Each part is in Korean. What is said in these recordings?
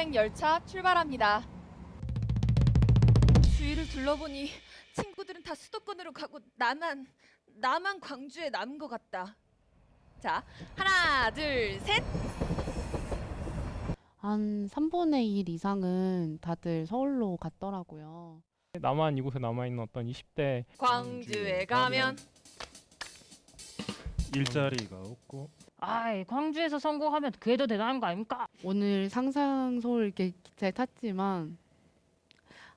여행 열차 출발합니다. 주위를 둘러보니 친구들은 다 수도권으로 가고 나만 광주에 남은 것 같다. 자, 하나, 둘, 셋. 한 3분의 1 이상은 다들 서울로 갔더라고요. 나만 이곳에 남아있는 어떤 20대 광주에 가면 일자리가 없고 아이, 광주에서 성공하면 그게 더 대단한 거 아닙니까? 오늘 상상 서울 이렇게 기차에 탔지만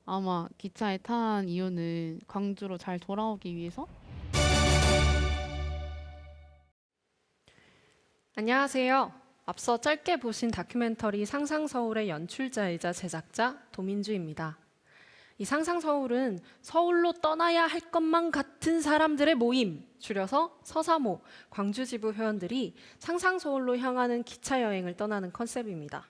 아마 기차에 탄 이유는 광주로 잘 돌아오기 위해서? 안녕하세요. 앞서 짧게 보신 다큐멘터리 상상서울의 연출자이자 제작자 도민주입니다. 이 상상서울은 서울로 떠나야 할 것만 같은 사람들의 모임, 줄여서 서사모, 광주지부 회원들이 상상서울로 향하는 기차 여행을 떠나는 컨셉입니다.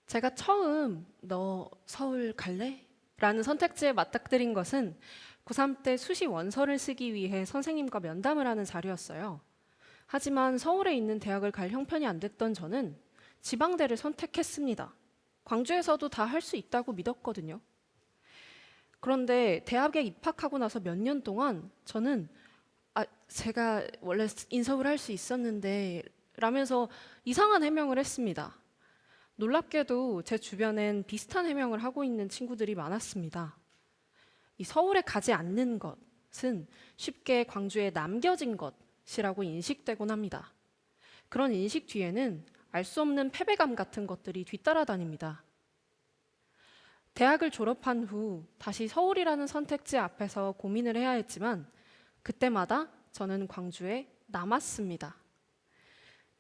제가 처음 너 서울 갈래? 라는 선택지에 맞닥뜨린 것은 고3 때 수시 원서를 쓰기 위해 선생님과 면담을 하는 자리였어요. 하지만 서울에 있는 대학을 갈 형편이 안 됐던 저는 지방대를 선택했습니다. 광주에서도 다 할 수 있다고 믿었거든요. 그런데 대학에 입학하고 나서 몇 년 동안 저는 제가 원래 인서울 할 수 있었는데 라면서 이상한 해명을 했습니다. 놀랍게도 제 주변엔 비슷한 해명을 하고 있는 친구들이 많았습니다. 이 서울에 가지 않는 것은 쉽게 광주에 남겨진 것이라고 인식되곤 합니다. 그런 인식 뒤에는 알 수 없는 패배감 같은 것들이 뒤따라다닙니다. 대학을 졸업한 후 다시 서울이라는 선택지 앞에서 고민을 해야 했지만 그때마다 저는 광주에 남았습니다.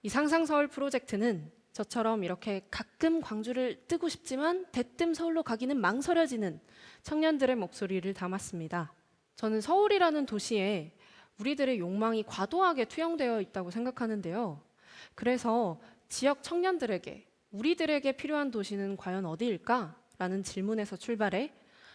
이 상상서울 프로젝트는 저처럼 이렇게 가끔 광주를 뜨고 싶지만 대뜸 서울로 가기는 망설여지는 청년들의 목소리를 담았습니다. 저는 서울이라는 도시에 우리들의 욕망이 과도하게 투영되어 있다고 생각하는데요. 그래서 지역 청년들에게 우리들에게 필요한 도시는 과연 어디일까? 라는 질문에서 출발해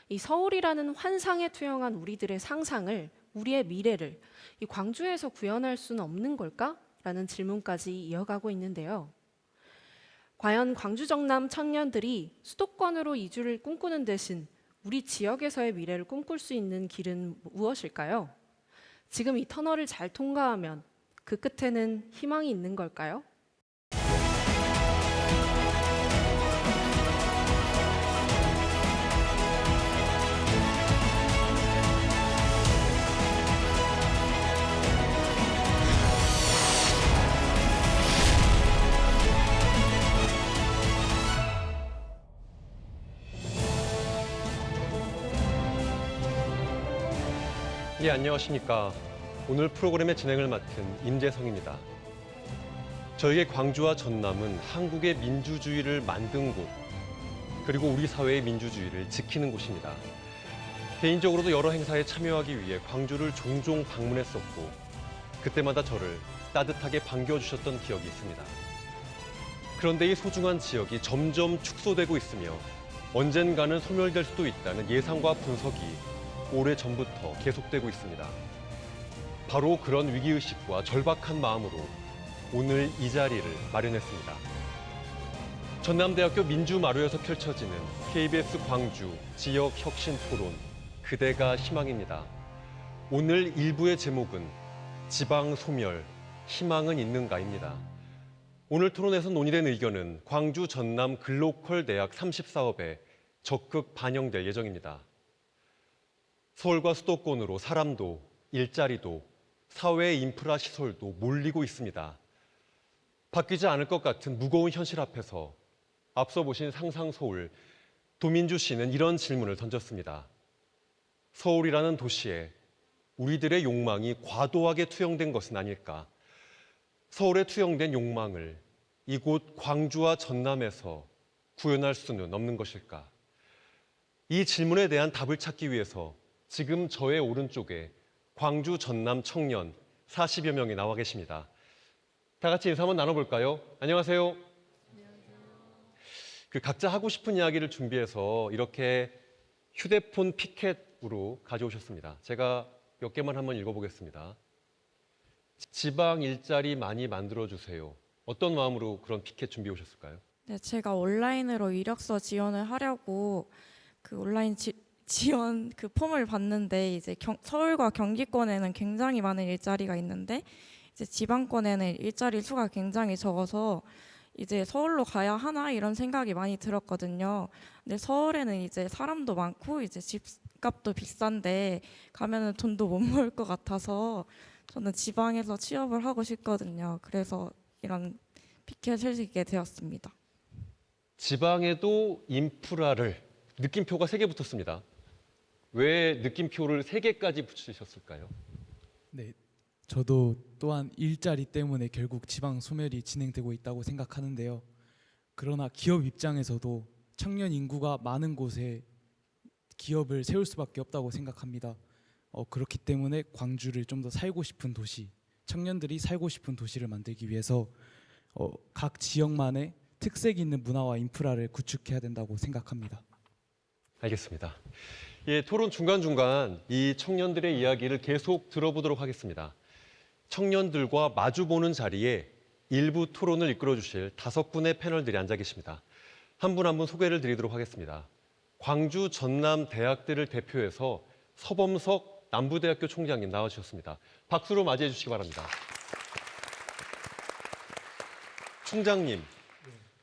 이 서울이라는 환상에 투영한 우리들의 상상을, 우리의 미래를 이 광주에서 구현할 수는 없는 걸까? 라는 질문까지 이어가고 있는데요. 과연 광주 정남 청년들이 수도권으로 이주를 꿈꾸는 대신 우리 지역에서의 미래를 꿈꿀 수 있는 길은 무엇일까요? 지금 이 터널을 잘 통과하면 그 끝에는 희망이 있는 걸까요? 예, 안녕하십니까. 오늘 프로그램의 진행을 맡은 임재성입니다. 저에게 광주와 전남은 한국의 민주주의를 만든 곳, 그리고 우리 사회의 민주주의를 지키는 곳입니다. 개인적으로도 여러 행사에 참여하기 위해 광주를 종종 방문했었고 그때마다 저를 따뜻하게 반겨주셨던 기억이 있습니다. 그런데 이 소중한 지역이 점점 축소되고 있으며 언젠가는 소멸될 수도 있다는 예상과 분석이 오래전부터 계속되고 있습니다. 바로 그런 위기의식과 절박한 마음으로 오늘 이 자리를 마련했습니다. 전남대학교 민주마루에서 펼쳐지는 KBS 광주 지역혁신토론 그대가 희망입니다. 오늘 1부의 제목은 지방소멸, 희망은 있는가입니다. 오늘 토론에서 논의된 의견은 광주 전남 글로컬 대학 30사업에 적극 반영될 예정입니다. 서울과 수도권으로 사람도, 일자리도, 사회 인프라 시설도 몰리고 있습니다. 바뀌지 않을 것 같은 무거운 현실 앞에서 앞서 보신 상상서울, 도민주 씨는 이런 질문을 던졌습니다. 서울이라는 도시에 우리들의 욕망이 과도하게 투영된 것은 아닐까? 서울에 투영된 욕망을 이곳 광주와 전남에서 구현할 수는 없는 것일까? 이 질문에 대한 답을 찾기 위해서 지금 저의 오른쪽에 광주 전남 청년 40여 명이 나와 계십니다. 다 같이 인사 한번 나눠볼까요? 안녕하세요. 각자 하고 싶은 이야기를 준비해서 이렇게 휴대폰 피켓으로 가져오셨습니다. 제가 몇 개만 한번 읽어보겠습니다. 지방 일자리 많이 만들어주세요. 어떤 마음으로 그런 피켓 준비해 오셨을까요? 네, 제가 온라인으로 이력서 지원을 하려고 그 온라인 지원 그 폼을 봤는데 이제 서울과 경기권에는 굉장히 많은 일자리가 있는데 이제 지방권에는 일자리 수가 굉장히 적어서 이제 서울로 가야 하나 이런 생각이 많이 들었거든요. 근데 서울에는 이제 사람도 많고 이제 집값도 비싼데 가면은 돈도 못 모을 것 같아서 저는 지방에서 취업을 하고 싶거든요. 그래서 이런 피켓을 쓰게 되었습니다. 지방에도 인프라를 느낌표가 3개 붙었습니다. 왜 느낌표를 3개까지 붙이셨을까요? 네, 저도 또한 일자리 때문에 결국 지방 소멸이 진행되고 있다고 생각하는데요. 그러나 기업 입장에서도 청년 인구가 많은 곳에 기업을 세울 수밖에 없다고 생각합니다. 그렇기 때문에 광주를 좀 더 살고 싶은 도시, 청년들이 살고 싶은 도시를 만들기 위해서 각 지역만의 특색 있는 문화와 인프라를 구축해야 된다고 생각합니다. 알겠습니다. 예, 토론 중간중간 이 청년들의 이야기를 계속 들어보도록 하겠습니다. 청년들과 마주보는 자리에 일부 토론을 이끌어 주실 5분의 패널들이 앉아 계십니다. 한 분 한 분 소개를 드리도록 하겠습니다. 광주 전남 대학들을 대표해서 서범석 남부대학교 총장님 나와주셨습니다. 박수로 맞이해 주시기 바랍니다. 총장님,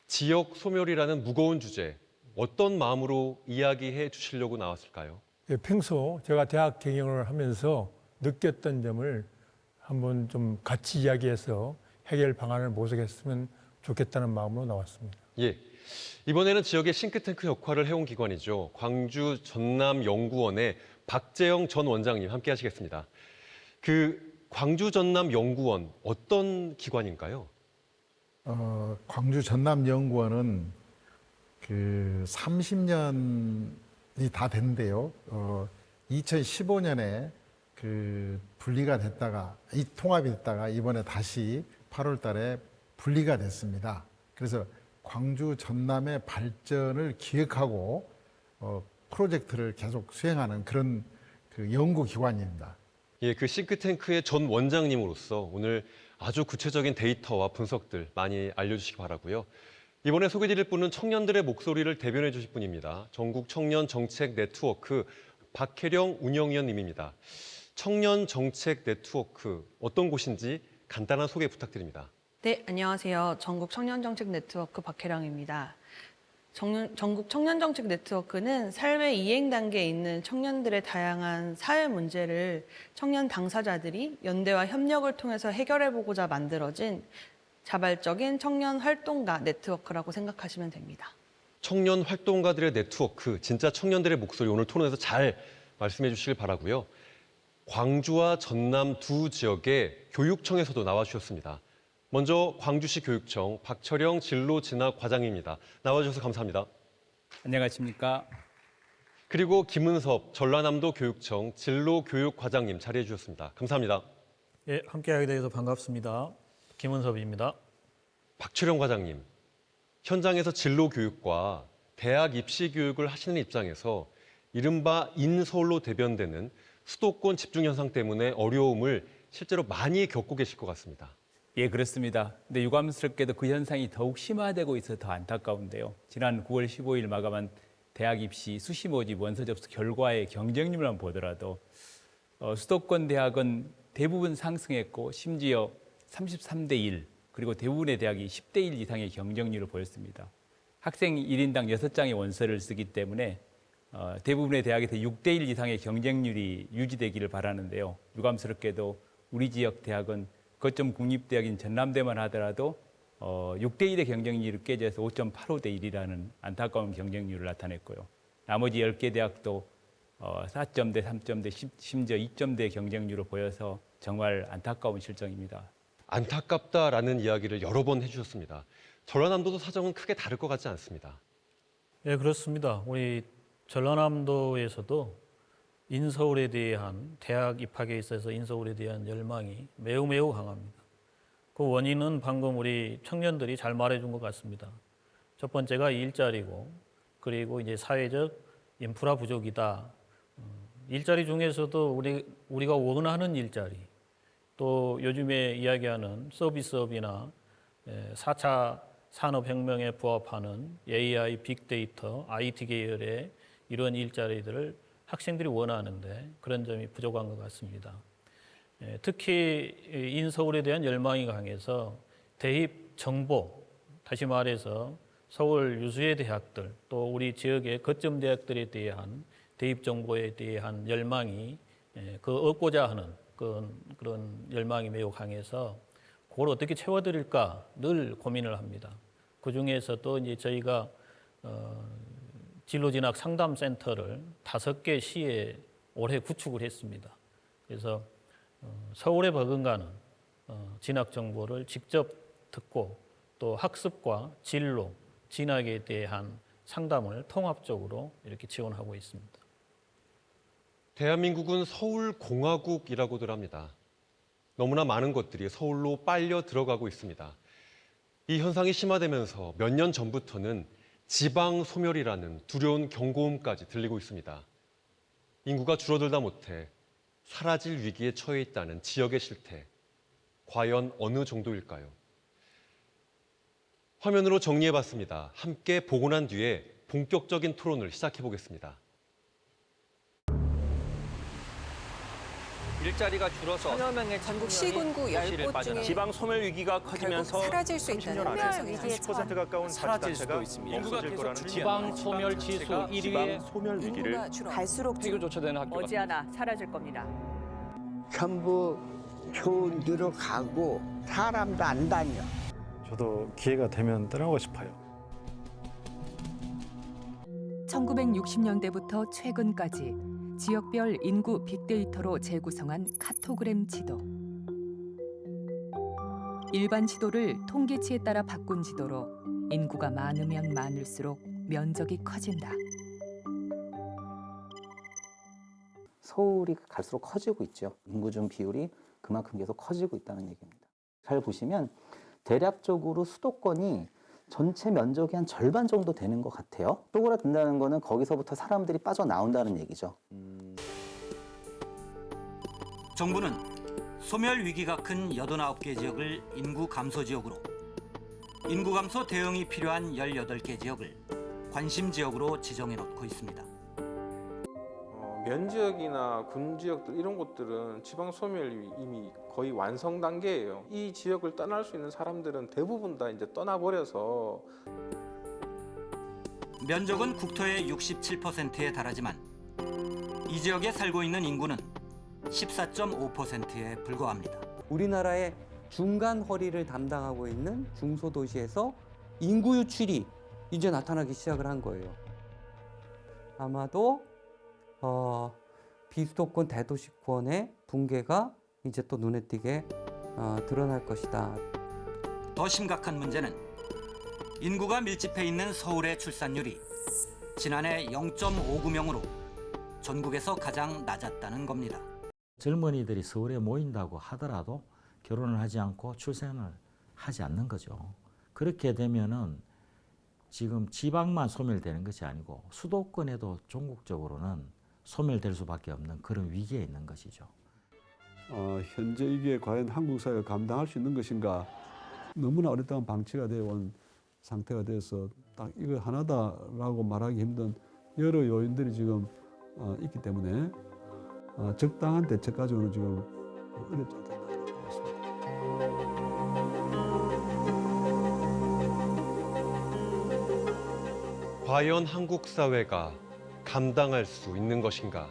지역 소멸이라는 무거운 주제, 어떤 마음으로 이야기해 주시려고 나왔을까요? 예, 평소 제가 대학 경영을 하면서 느꼈던 점을 한번 좀 같이 이야기해서 해결 방안을 모색했으면 좋겠다는 마음으로 나왔습니다. 예, 이번에는 지역의 싱크탱크 역할을 해온 기관이죠. 광주 전남연구원의 박재영 전 원장님 함께 하시겠습니다. 그 광주 전남연구원 어떤 기관인가요? 광주 전남연구원은 그 30년이 다 됐는데요. 2015년에 그 분리가 됐다가 통합이 됐다가 이번에 다시 8월 달에 분리가 됐습니다. 그래서 광주 전남의 발전을 기획하고 프로젝트를 계속 수행하는 그런 그 연구기관입니다. 예, 그 싱크탱크의 전 원장님으로서 오늘 아주 구체적인 데이터와 분석들 많이 알려주시기 바라고요. 이번에 소개드릴 분은 청년들의 목소리를 대변해 주실 분입니다. 전국 청년 정책 네트워크 박혜령 운영위원님입니다. 청년 정책 네트워크 어떤 곳인지 간단한 소개 부탁드립니다. 네, 안녕하세요. 전국 청년정책 네트워크 박혜령입니다. 전국 청년정책 네트워크는 삶의 이행 단계에 있는 청년들의 다양한 사회 문제를 청년 당사자들이 연대와 협력을 통해서 해결해보고자 만들어진 자발적인 청년 활동가 네트워크라고 생각하시면 됩니다. 청년 활동가들의 네트워크, 진짜 청년들의 목소리 오늘 토론에서 잘 말씀해 주시길 바라고요. 광주와 전남 두 지역의 교육청에서도 나와주셨습니다. 먼저 광주시 교육청 박철영 진로진학 과장입니다. 나와주셔서 감사합니다. 안녕하십니까. 그리고 김은섭 전라남도 교육청 진로교육과장님 자리해 주셨습니다. 감사합니다. 예, 함께하게 되어서 반갑습니다. 김은섭입니다. 박철영 과장님, 현장에서 진로교육과 대학 입시 교육을 하시는 입장에서 이른바 인서울로 대변되는 수도권 집중 현상 때문에 어려움을 실제로 많이 겪고 계실 것 같습니다. 예, 그렇습니다. 근데 유감스럽게도 그 현상이 더욱 심화되고 있어서 더 안타까운데요. 지난 9월 15일 마감한 대학 입시 수시 모집 원서 접수 결과의 경쟁률만 보더라도 수도권 대학은 대부분 상승했고 심지어 33대 1, 그리고 대부분의 대학이 10대 1 이상의 경쟁률을 보였습니다. 학생 1인당 6장의 원서를 쓰기 때문에 대부분의 대학에서 6대 1 이상의 경쟁률이 유지되기를 바라는데요. 유감스럽게도 우리 지역 대학은 거점 국립대학인 전남대만 하더라도 6대 1의 경쟁률이 깨져서 5.85대 1이라는 안타까운 경쟁률을 나타냈고요. 나머지 10개 대학도 4점대, 3점대, 심지어 2점대 경쟁률을 보여서 정말 안타까운 실정입니다. 안타깝다라는 이야기를 여러 번 해주셨습니다. 전라남도도 사정은 크게 다를 것 같지 않습니다. 예, 그렇습니다. 우리 전라남도에서도 인서울에 대한 대학 입학에 있어서 인서울에 대한 열망이 매우 강합니다. 그 원인은 방금 우리 청년들이 잘 말해준 것 같습니다. 첫 번째가 일자리고, 그리고 이제 사회적 인프라 부족이다. 일자리 중에서도 우리가 원하는 일자리, 또 요즘에 이야기하는 서비스업이나 4차 산업혁명에 부합하는 AI, 빅데이터, IT 계열의 이런 일자리들을 학생들이 원하는데 그런 점이 부족한 것 같습니다. 특히 인서울에 대한 열망이 강해서 대입 정보, 다시 말해서 서울 유수의 대학들 또 우리 지역의 거점 대학들에 대한 대입 정보에 대한 열망이 얻고자 하는 그런 열망이 매우 강해서 그걸 어떻게 채워드릴까 늘 고민을 합니다. 그 중에서도 이제 저희가 진로진학 상담센터를 5개 시에 올해 구축을 했습니다. 그래서 서울에 버금가는 진학 정보를 직접 듣고 또 학습과 진로, 진학에 대한 상담을 통합적으로 이렇게 지원하고 있습니다. 대한민국은 서울공화국이라고들 합니다. 너무나 많은 것들이 서울로 빨려 들어가고 있습니다. 이 현상이 심화되면서 몇 년 전부터는 지방 소멸이라는 두려운 경고음까지 들리고 있습니다. 인구가 줄어들다 못해 사라질 위기에 처해 있다는 지역의 실태, 과연 어느 정도일까요? 화면으로 정리해봤습니다. 함께 보고 난 뒤에 본격적인 토론을 시작해보겠습니다. 일자리가 줄어서 천여 명의 전국 시군구 10곳 중에 지방 소멸 위기가 커지면서 사라질 수 있다는 30% 가까운 사라질 수도 있습니다. 인구가 계속 지방 소멸 지수 1위에 소멸 위기를 갈수록 폐교조차되는 학교가 머지않아 사라질 겁니다. 전부 좋은 데로 가고 사람도 안 다녀. 저도 기회가 되면 떠나고 싶어요. 1960년대부터 최근까지 지역별 인구 빅데이터로 재구성한 카토그램 지도. 일반 지도를 통계치에 따라 바꾼 지도로 인구가 많으면 많을수록 면적이 커진다. 서울이 갈수록 커지고 있죠. 인구중 비율이 그만큼 계속 커지고 있다는 얘기입니다. 잘 보시면 대략적으로 수도권이 전체 면적의 한 절반 정도 되는 것 같아요. 쪼그라든다는 거는 거기서부터 사람들이 빠져나온다는 얘기죠. 정부는 소멸 위기가 큰 89개 지역을 인구 감소 지역으로, 인구 감소 대응이 필요한 18개 지역을 관심 지역으로 지정해 놓고 있습니다. 면지역이나 군지역들 이런 곳들은 지방 소멸이 이미 거의 완성 단계예요. 이 지역을 떠날 수 있는 사람들은 대부분 다 이제 떠나버려서 면적은 국토의 67%에 달하지만 이 지역에 살고 있는 인구는 14.5%에 불과합니다. 우리나라의 중간 허리를 담당하고 있는 중소도시에서 인구 유출이 이제 나타나기 시작을 한 거예요. 아마도 비수도권 대도시권의 붕괴가 이제 또 눈에 띄게 드러날 것이다. 더 심각한 문제는 인구가 밀집해 있는 서울의 출산율이 지난해 0.59명으로 전국에서 가장 낮았다는 겁니다. 젊은이들이 서울에 모인다고 하더라도 결혼을 하지 않고 출산을 하지 않는 거죠. 그렇게 되면은 지금 지방만 소멸되는 것이 아니고 수도권에도 전국적으로는 소멸될 수밖에 없는 그런 위기에 있는 것이죠. 현재 이게 과연 한국 사회가 감당할 수 있는 것인가, 너무나 오랫동안 방치가 되어 온 상태가 돼서 딱 이거 하나다라고 말하기 힘든 여러 요인들이 지금 있기 때문에 적당한 대책 가지고는 지금 어렵지 않다고 보고 있습니다. 과연 한국 사회가 감당할 수 있는 것인가?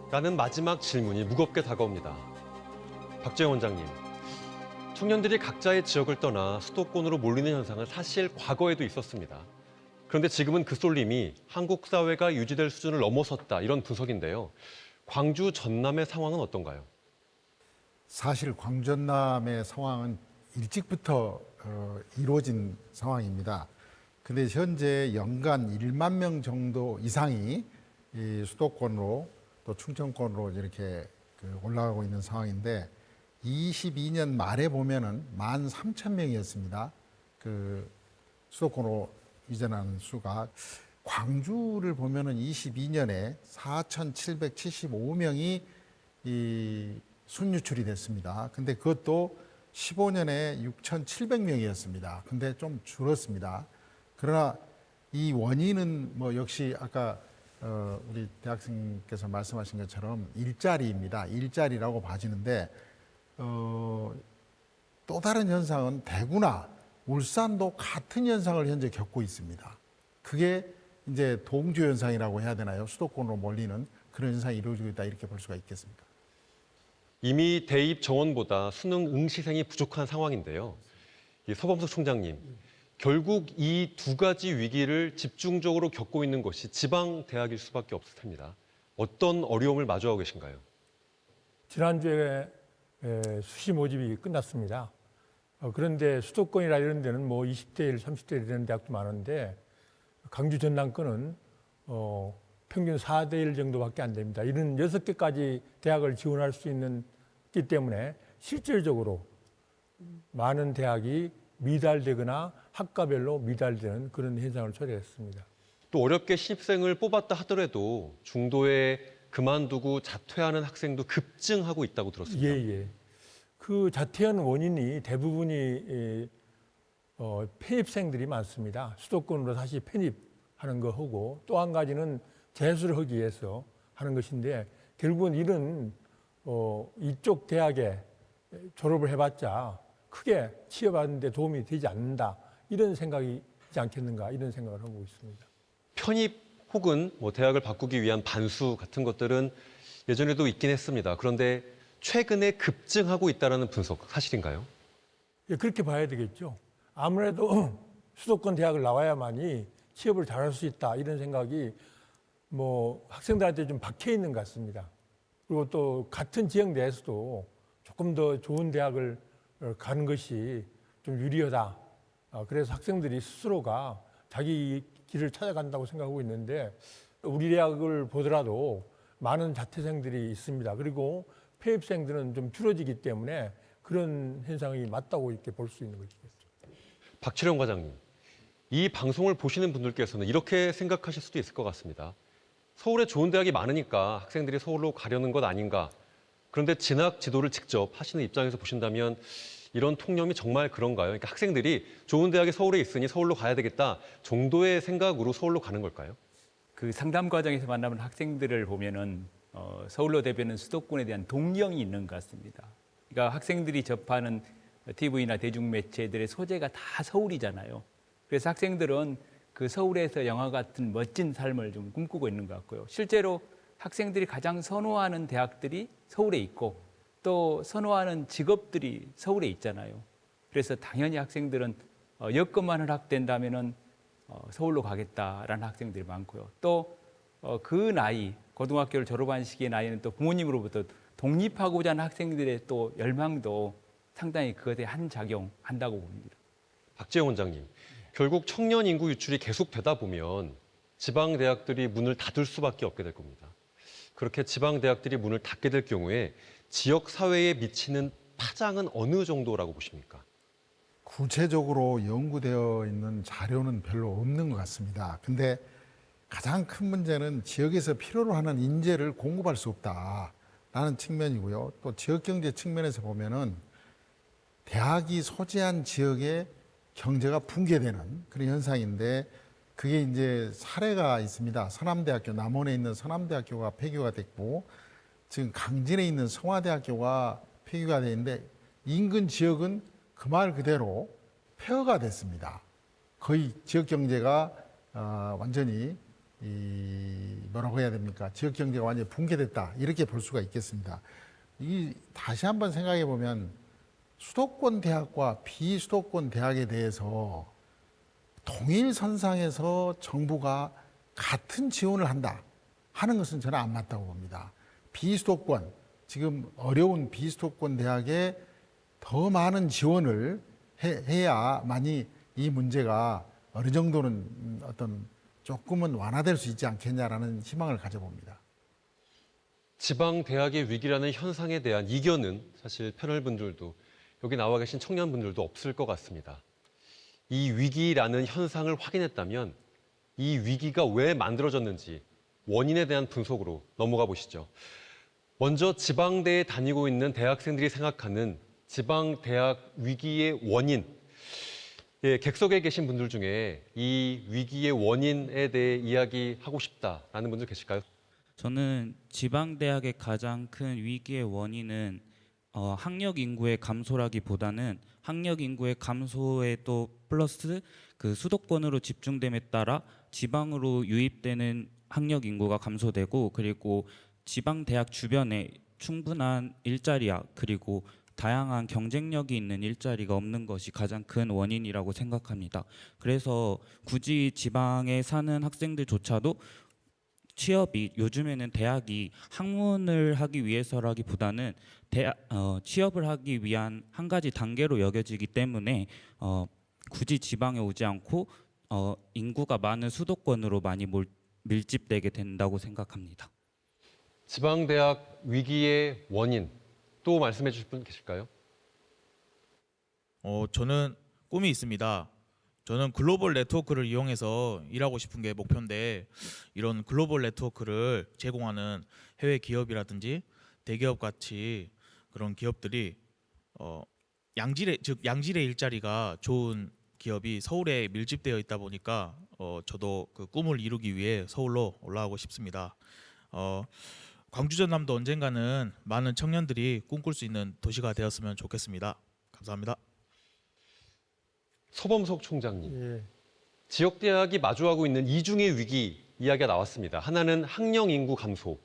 라는 마지막 질문이 무겁게 다가옵니다. 박재영 원장님, 청년들이 각자의 지역을 떠나 수도권으로 몰리는 현상은 사실 과거에도 있었습니다. 그런데 지금은 그 쏠림이 한국 사회가 유지될 수준을 넘어섰다, 이런 분석인데요. 광주, 전남의 상황은 어떤가요? 사실 광주, 전남의 상황은 일찍부터 이루어진 상황입니다. 근데 현재 연간 1만 명 정도 이상이 이 수도권으로 또 충청권으로 이렇게 올라가고 있는 상황인데 22년 말에 보면은 13,000명이었습니다. 그 수도권으로 이전하는 수가. 광주를 보면은 22년에 4,775명이 이 순유출이 됐습니다. 근데 그것도 15년에 6,700명이었습니다. 근데 좀 줄었습니다. 그러나 이 원인은 뭐 역시 아까 우리 대학생께서 말씀하신 것처럼 일자리입니다. 일자리라고 봐지는데 또 다른 현상은 대구나 울산도 같은 현상을 현재 겪고 있습니다. 그게 이제 동주 현상이라고 해야 되나요? 수도권으로 몰리는 그런 현상이 이루어지고 있다 이렇게 볼 수가 있겠습니다. 이미 대입 정원보다 수능 응시생이 부족한 상황인데요. 서범석 총장님, 결국 이 두 가지 위기를 집중적으로 겪고 있는 것이 지방 대학일 수밖에 없을 텐니다. 어떤 어려움을 마주하고 계신가요? 지난주에 수시 모집이 끝났습니다. 그런데 수도권이나 이런 데는 뭐 20대 1, 30대 1 이런 대학도 많은데 강주 전남권은 평균 4대 1 정도밖에 안 됩니다. 이런 6개까지 대학을 지원할 수 있기 때문에 실질적으로 많은 대학이 미달되거나 학과별로 미달되는 그런 현상을 초래했습니다. 또 어렵게 신입생을 뽑았다 하더라도 중도에 그만두고 자퇴하는 학생도 급증하고 있다고 들었습니다. 예. 그 자퇴한 원인이 대부분이 편입생들이 많습니다. 수도권으로 다시 편입하는 거 하고 또 한 가지는 재수를 하기 위해서 하는 것인데 결국은 이런 이쪽 대학에 졸업을 해봤자 크게 취업하는 데 도움이 되지 않는다. 이런 생각이지 않겠는가 이런 생각을 하고 있습니다. 편입 혹은 뭐 대학을 바꾸기 위한 반수 같은 것들은 예전에도 있긴 했습니다. 그런데 최근에 급증하고 있다는 분석 사실인가요? 예, 그렇게 봐야 되겠죠. 아무래도 수도권 대학을 나와야만이 취업을 잘할 수 있다 이런 생각이 뭐 학생들한테 좀 박혀 있는 것 같습니다. 그리고 또 같은 지역 내에서도 조금 더 좋은 대학을 가는 것이 좀 유리하다. 그래서 학생들이 스스로가 자기 길을 찾아간다고 생각하고 있는데 우리 대학을 보더라도 많은 자퇴생들이 있습니다. 그리고 폐입생들은 좀 줄어지기 때문에 그런 현상이 맞다고 이렇게 볼 수 있는 것이겠죠. 박철영 과장님, 이 방송을 보시는 분들께서는 이렇게 생각하실 수도 있을 것 같습니다. 서울에 좋은 대학이 많으니까 학생들이 서울로 가려는 것 아닌가. 그런데 진학 지도를 직접 하시는 입장에서 보신다면 이런 통념이 정말 그런가요? 그러니까 학생들이 좋은 대학이 서울에 있으니 서울로 가야 되겠다 정도의 생각으로 서울로 가는 걸까요? 그 상담 과정에서 만나는 학생들을 보면은 서울로 대표하는 수도권에 대한 동경이 있는 것 같습니다. 그러니까 학생들이 접하는 TV나 대중매체들의 소재가 다 서울이잖아요. 그래서 학생들은 그 서울에서 영화 같은 멋진 삶을 좀 꿈꾸고 있는 것 같고요. 실제로 학생들이 가장 선호하는 대학들이 서울에 있고 또 선호하는 직업들이 서울에 있잖아요. 그래서 당연히 학생들은 여건만 허락된다면은 서울로 가겠다라는 학생들이 많고요. 또 그 나이, 고등학교를 졸업한 시기의 나이는 또 부모님으로부터 독립하고자 하는 학생들의 또 열망도 상당히 그것에 한 작용한다고 봅니다. 박재영 원장님, 결국 청년 인구 유출이 계속되다 보면 지방 대학들이 문을 닫을 수밖에 없게 될 겁니다. 그렇게 지방 대학들이 문을 닫게 될 경우에 지역 사회에 미치는 파장은 어느 정도라고 보십니까? 구체적으로 연구되어 있는 자료는 별로 없는 것 같습니다. 근데 가장 큰 문제는 지역에서 필요로 하는 인재를 공급할 수 없다라는 측면이고요. 또 지역경제 측면에서 보면은 대학이 소재한 지역의 경제가 붕괴되는 그런 현상인데 그게 이제 사례가 있습니다. 서남대학교, 남원에 있는 서남대학교가 폐교가 됐고 지금 강진에 있는 성화대학교가 폐교가 되는데 인근 지역은 그 말 그대로 폐허가 됐습니다. 거의 지역 경제가 완전히 뭐라고 해야 됩니까? 지역 경제가 완전히 붕괴됐다 이렇게 볼 수가 있겠습니다. 다시 한번 생각해 보면 수도권 대학과 비수도권 대학에 대해서 동일선상에서 정부가 같은 지원을 한다 하는 것은 저는 안 맞다고 봅니다. 비수도권, 지금 어려운 비수도권 대학에 더 많은 지원을 해야만이 이 문제가 어느 정도는 어떤 조금은 완화될 수 있지 않겠냐라는 희망을 가져봅니다. 지방 대학의 위기라는 현상에 대한 이견은 사실 패널분들도 여기 나와 계신 청년분들도 없을 것 같습니다. 이 위기라는 현상을 확인했다면 이 위기가 왜 만들어졌는지 원인에 대한 분석으로 넘어가 보시죠. 먼저 지방대에 다니고 있는 대학생들이 생각하는 지방 대학 위기의 원인. 예, 객석에 계신 분들 중에 이 위기의 원인에 대해 이야기하고 싶다라는 분들 계실까요? 저는 지방 대학의 가장 큰 위기의 원인은 학력 인구의 감소라기보다는 학력 인구의 감소에 또 플러스 그 수도권으로 집중됨에 따라 지방으로 유입되는 학력 인구가 감소되고, 그리고 지방 대학 주변에 충분한 일자리야 그리고 다양한 경쟁력이 있는 일자리가 없는 것이 가장 큰 원인이라고 생각합니다. 그래서 굳이 지방에 사는 학생들조차도 취업이, 요즘에는 대학이 학문을 하기 위해서라기보다는 취업을 하기 위한 한 가지 단계로 여겨지기 때문에 굳이 지방에 오지 않고 인구가 많은 수도권으로 많이 밀집되게 된다고 생각합니다. 지방 대학 위기의 원인 또 말씀해 주실 분 계실까요? 저는 꿈이 있습니다. 저는 글로벌 네트워크를 이용해서 일하고 싶은 게 목표인데, 이런 글로벌 네트워크를 제공하는 해외 기업이라든지 대기업 같이 그런 기업들이 양질의 일자리가 좋은 기업이 서울에 밀집되어 있다 보니까 저도 그 꿈을 이루기 위해 서울로 올라가고 싶습니다. 광주 전남도 언젠가는 많은 청년들이 꿈꿀 수 있는 도시가 되었으면 좋겠습니다. 감사합니다. 서범석 총장님, 예. 지역 대학이 마주하고 있는 이중의 위기 이야기가 나왔습니다. 하나는 학령 인구 감소,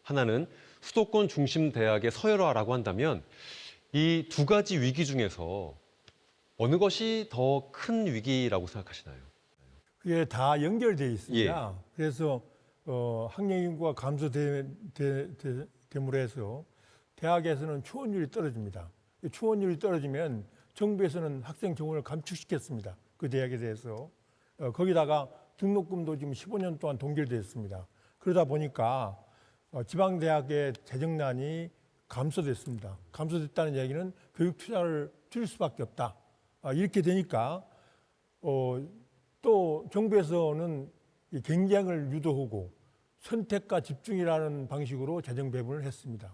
하나는 수도권 중심 대학의 서열화라고 한다면 이 두 가지 위기 중에서 어느 것이 더 큰 위기라고 생각하시나요? 그게 다 연결되어 있습니다. 예. 그래서 학령 인구가 감소됨으로 해서 대학에서는 추원율이 떨어집니다. 추원율이 떨어지면 정부에서는 학생 정원을 감축시켰습니다. 그 대학에 대해서. 거기다가 등록금도 지금 15년 동안 동결되었습니다. 그러다 보니까 지방대학의 재정난이 감소됐습니다. 감소됐다는 얘기는 교육 투자를 줄일 수밖에 없다. 이렇게 되니까 또 정부에서는 이 경쟁을 유도하고 선택과 집중이라는 방식으로 재정 배분을 했습니다.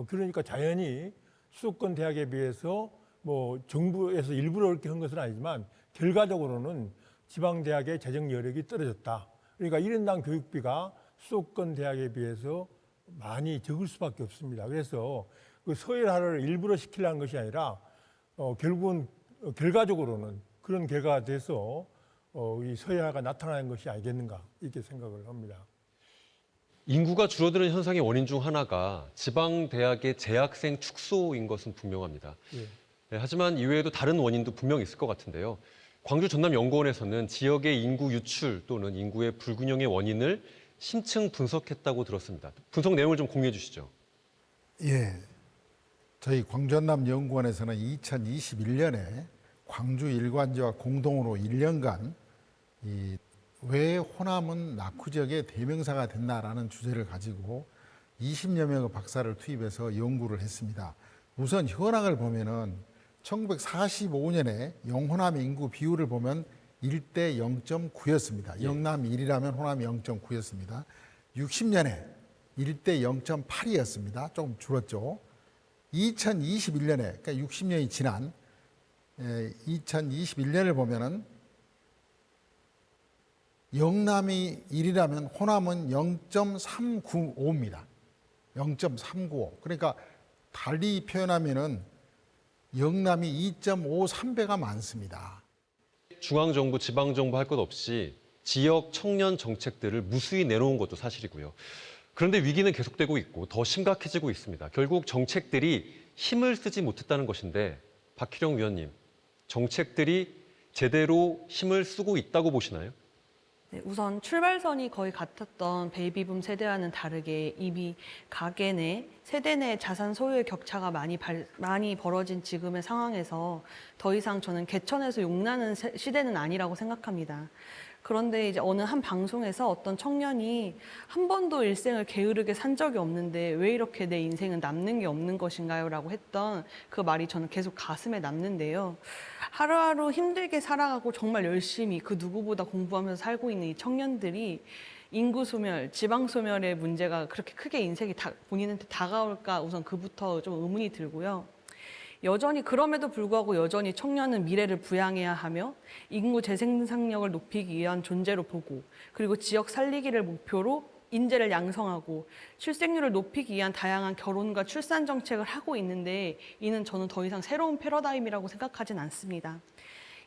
그러니까 자연히 수도권 대학에 비해서 뭐 정부에서 일부러 그렇게 한 것은 아니지만 결과적으로는 지방 대학의 재정 여력이 떨어졌다. 그러니까 1인당 교육비가 수도권 대학에 비해서 많이 적을 수밖에 없습니다. 그래서 그 서열화를 일부러 시키려는 것이 아니라 결국은 결과적으로는 그런 결과가 돼서 이 서열화가 나타나는 것이 아니겠는가 이렇게 생각을 합니다. 인구가 줄어드는 현상의 원인 중 하나가 지방 대학의 재학생 축소인 것은 분명합니다. 예. 네, 하지만 이외에도 다른 원인도 분명히 있을 것 같은데요. 광주 전남연구원에서는 지역의 인구 유출 또는 인구의 불균형의 원인을 심층 분석했다고 들었습니다. 분석 내용을 좀 공유해 주시죠. 예, 저희 광주전남연구원에서는 2021년에 광주 일관지와 공동으로 1년간 왜 호남은 낙후 지역의 대명사가 됐나라는 주제를 가지고 20여 명의 박사를 투입해서 연구를 했습니다. 우선 현황을 보면은 1945년에 영호남 인구 비율을 보면 1대 0.9였습니다. 영남이 1이라면 호남이 0.9였습니다. 60년에 1대 0.8이었습니다. 조금 줄었죠. 2021년에, 그러니까 60년이 지난 2021년을 보면은 영남이 1이라면 호남은 0.395입니다. 0.395. 그러니까 달리 표현하면은 영남이 2.53배가 많습니다. 중앙정부, 지방정부 할 것 없이 지역 청년 정책들을 무수히 내놓은 것도 사실이고요. 그런데 위기는 계속되고 있고 더 심각해지고 있습니다. 결국 정책들이 힘을 쓰지 못했다는 것인데 박희령 위원님, 정책들이 제대로 힘을 쓰고 있다고 보시나요? 네, 우선 출발선이 거의 같았던 베이비붐 세대와는 다르게 이미 가계 내, 세대 내 자산 소유의 격차가 많이 벌어진 지금의 상황에서 더 이상 저는 개천에서 용나는 시대는 아니라고 생각합니다. 그런데 이제 어느 한 방송에서 어떤 청년이 한 번도 일생을 게으르게 산 적이 없는데 왜 이렇게 내 인생은 남는 게 없는 것인가요? 라고 했던 그 말이 저는 계속 가슴에 남는데요. 하루하루 힘들게 살아가고 정말 열심히 그 누구보다 공부하면서 살고 있는 이 청년들이 인구 소멸, 지방 소멸의 문제가 그렇게 크게 인생이 본인한테 다가올까 우선 그부터 좀 의문이 들고요. 그럼에도 불구하고 여전히 청년은 미래를 부양해야 하며 인구 재생산력을 높이기 위한 존재로 보고, 그리고 지역 살리기를 목표로 인재를 양성하고 출생률을 높이기 위한 다양한 결혼과 출산 정책을 하고 있는데, 이는 저는 더 이상 새로운 패러다임이라고 생각하진 않습니다.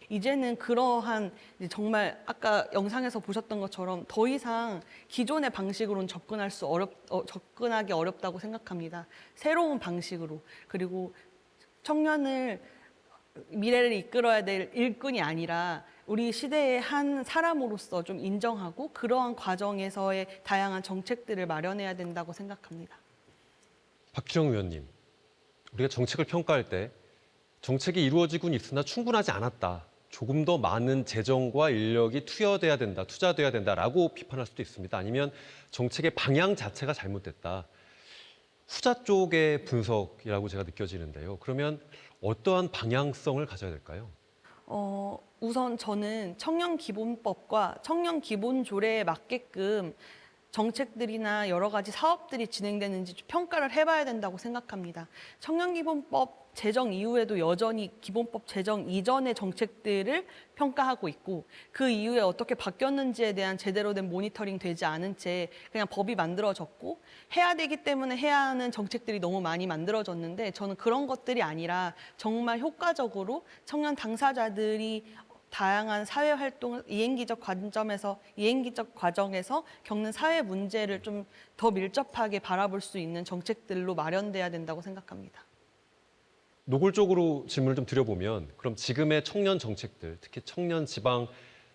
이제는 그러한 정말 아까 영상에서 보셨던 것처럼 더 이상 기존의 방식으로는 접근하기 어렵다고 생각합니다. 새로운 방식으로, 그리고 청년을 미래를 이끌어야 될 일꾼이 아니라 우리 시대의 한 사람으로서 좀 인정하고 그러한 과정에서의 다양한 정책들을 마련해야 된다고 생각합니다. 박주영 의원님, 우리가 정책을 평가할 때 정책이 이루어지곤 있으나 충분하지 않았다. 조금 더 많은 재정과 인력이 투여돼야 된다, 투자돼야 된다라고 비판할 수도 있습니다. 아니면 정책의 방향 자체가 잘못됐다. 후자 쪽의 분석이라고 제가 느껴지는데요. 그러면 어떠한 방향성을 가져야 될까요? 우선 저는 청년기본법과 청년기본조례에 맞게끔 정책들이나 여러 가지 사업들이 진행되는지 평가를 해봐야 된다고 생각합니다. 청년기본법 제정 이후에도 여전히 기본법 제정 이전의 정책들을 평가하고 있고, 그 이후에 어떻게 바뀌었는지에 대한 제대로 된 모니터링 되지 않은 채 그냥 법이 만들어졌고, 해야 되기 때문에 해야 하는 정책들이 너무 많이 만들어졌는데, 저는 그런 것들이 아니라 정말 효과적으로 청년 당사자들이 다양한 사회 활동, 이행기적 과정에서 겪는 사회 문제를 좀 더 밀접하게 바라볼 수 있는 정책들로 마련돼야 된다고 생각합니다. 노골적으로 질문을 좀 드려보면, 그럼 지금의 청년 정책들, 특히 청년 지방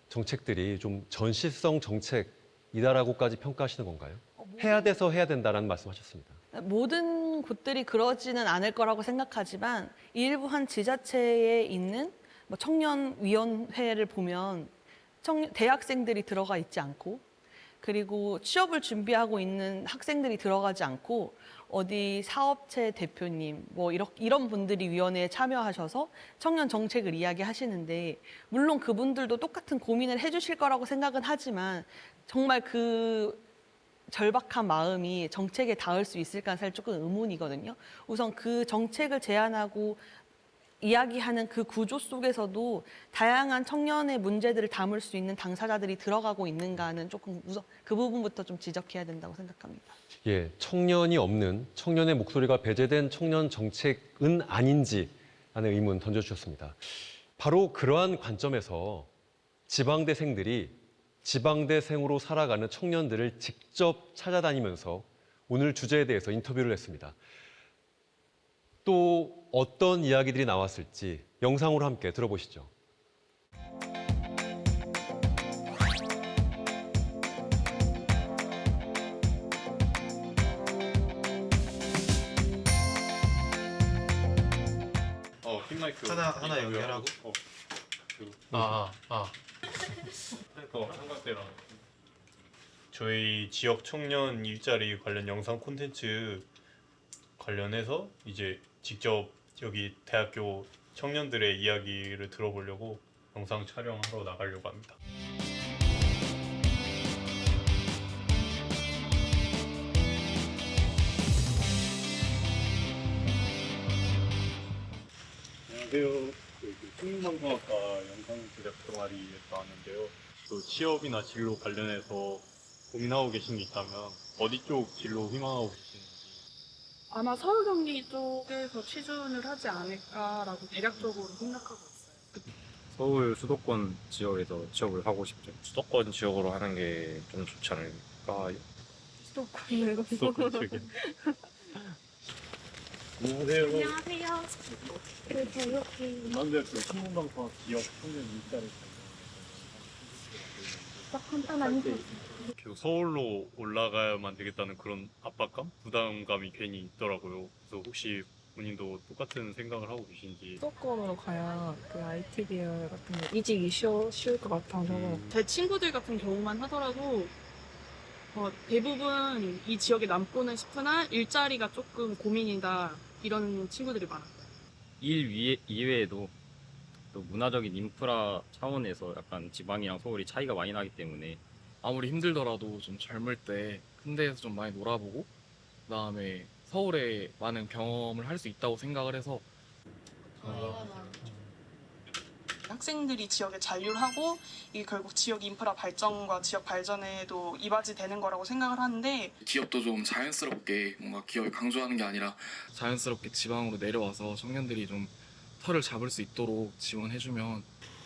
정책들이 좀 전시성 정책이다라고까지 평가하시는 건가요? 해야 돼서 해야 된다라는 말씀하셨습니다. 모든 곳들이 그러지는 않을 거라고 생각하지만, 일부 한 지자체에 있는 청년위원회를 보면 대학생들이 들어가 있지 않고, 그리고 취업을 준비하고 있는 학생들이 들어가지 않고, 어디 사업체 대표님 이런 분들이 위원회에 참여하셔서 청년 정책을 이야기하시는데, 물론 그분들도 똑같은 고민을 해주실 거라고 생각은 하지만 정말 그 절박한 마음이 정책에 닿을 수 있을까 사실 조금 의문이거든요. 우선 그 정책을 제안하고 이야기하는 그 구조 속에서도 다양한 청년의 문제들을 담을 수 있는 당사자들이 들어가고 있는가는 조금 그 부분부터 좀 지적해야 된다고 생각합니다. 예, 청년이 없는, 청년의 목소리가 배제된 청년 정책은 아닌지 라는 의문 던져주셨습니다. 바로 그러한 관점에서 지방대생들이 지방대생으로 살아가는 청년들을 직접 찾아다니면서 오늘 주제에 대해서 인터뷰를 했습니다. 또 어떤 이야기들이 나왔을지 영상으로 함께 들어보시죠. 핑마이크 하나 연결하고 한강대랑 저희 지역 청년 일자리 관련 영상 콘텐츠 관련해서 이제 직접 여기 대학교 청년들의 이야기를 들어보려고 영상 촬영하러 나가려고 합니다. 안녕하세요. 청년방송학과 영상 제작 동아리에 나왔는데요. 또 취업이나 진로 관련해서 고민하고 계신 게 있다면 어디 쪽 진로 희망하고 계시는지? 아마 서울 경기 쪽에서 취준을 하지 않을까라고 대략적으로 생각하고 있어요. 서울 수도권 지역에서 취업을 하고 싶죠. 수도권 지역으로 하는 게 좀 좋지 않을까요? 수도권 지역에. 안녕하세요. 안녕하세요. 남대학교 청년방송학 지역 청년 일자리 간단한 계속 서울로 올라가야만 되겠다는 그런 압박감, 부담감이 괜히 있더라고요. 그래서 혹시 본인도 똑같은 생각을 하고 계신지. 수도권으로 가야 그 IT 계열 같은 게 이직이 쉬울 것 같아서 제 친구들 같은 경우만 하더라도 대부분 이 지역에 남고는 싶으나 일자리가 조금 고민이다 이런 친구들이 많아요. 일 이외에도 또 문화적인 인프라 차원에서 약간 지방이랑 서울이 차이가 많이 나기 때문에 아무리 힘들더라도 좀 젊을 때 큰 데에서 좀 많이 놀아보고 그다음에 서울에 많은 경험을 할 수 있다고 생각을 해서 학생들이 지역에 잔류하고 이게 결국 지역 인프라 발전과 지역 발전에도 이바지되는 거라고 생각을 하는데 기업도 좀 자연스럽게 뭔가 기업을 강조하는 게 아니라 자연스럽게 지방으로 내려와서 청년들이 좀 털을 잡을 수 있도록 지원해주면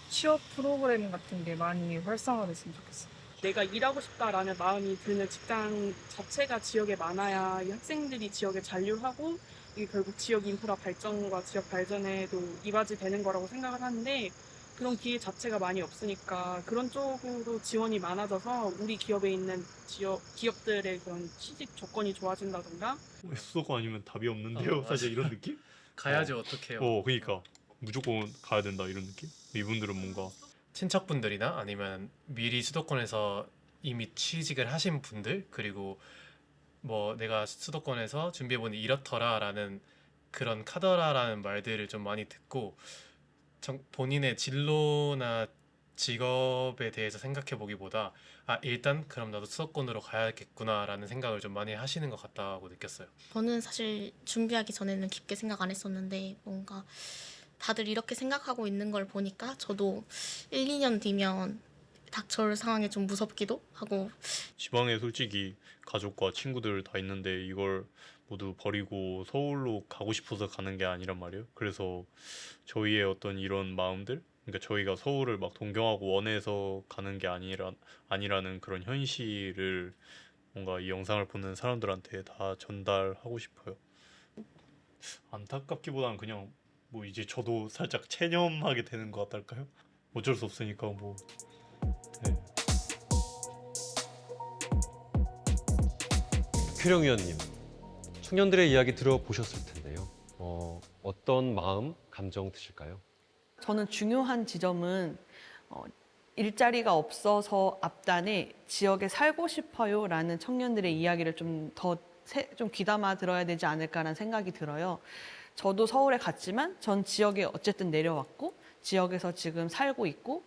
취업 프로그램 같은 게 많이 활성화됐으면 좋겠어. 내가 일하고 싶다라는 마음이 드는 직장 자체가 지역에 많아야 이 학생들이 지역에 잔류하고 이게 결국 지역 인프라 발전과 지역 발전에도 이바지되는 거라고 생각을 하는데 그런 기회 자체가 많이 없으니까 그런 쪽으로 지원이 많아져서 우리 기업에 있는 기업들의 그런 취직 조건이 좋아진다던가. 수도권 아니면 답이 없는데요. 사실 이런 느낌? 가야지 어떡해요. 그러니까 무조건 가야 된다 이런 느낌? 이분들은 뭔가 친척분들이나 아니면 미리 수도권에서 이미 취직을 하신 분들, 그리고 뭐 내가 수도권에서 준비해보니 이렇더라라는 그런 카더라라는 말들을 좀 많이 듣고 본인의 진로나 직업에 대해서 생각해 보기보다 일단 그럼 나도 수도권으로 가야겠구나라는 생각을 좀 많이 하시는 것 같다고 느꼈어요. 저는 사실 준비하기 전에는 깊게 생각 안 했었는데 뭔가 다들 이렇게 생각하고 있는 걸 보니까 저도 1, 2년 뒤면 닥쳐올 상황이 좀 무섭기도 하고. 지방에 솔직히 가족과 친구들 다 있는데 이걸 모두 버리고 서울로 가고 싶어서 가는 게 아니란 말이에요. 그래서 저희의 어떤 이런 마음들, 그러니까 저희가 서울을 막 동경하고 원해서 가는 게 아니라는 그런 현실을 뭔가 이 영상을 보는 사람들한테 다 전달하고 싶어요. 안타깝기보다는 그냥 뭐 이제 저도 살짝 체념하게 되는 것 같달까요? 어쩔 수 없으니까 뭐. 네. 쾌령 위원님, 청년들의 이야기 들어보셨을 텐데요. 어떤 마음, 감정 드실까요? 저는 중요한 지점은 일자리가 없어서 앞단에 지역에 살고 싶어요라는 청년들의 이야기를 좀 귀담아 들어야 되지 않을까라는 생각이 들어요. 저도 서울에 갔지만 전 지역에 어쨌든 내려왔고 지역에서 지금 살고 있고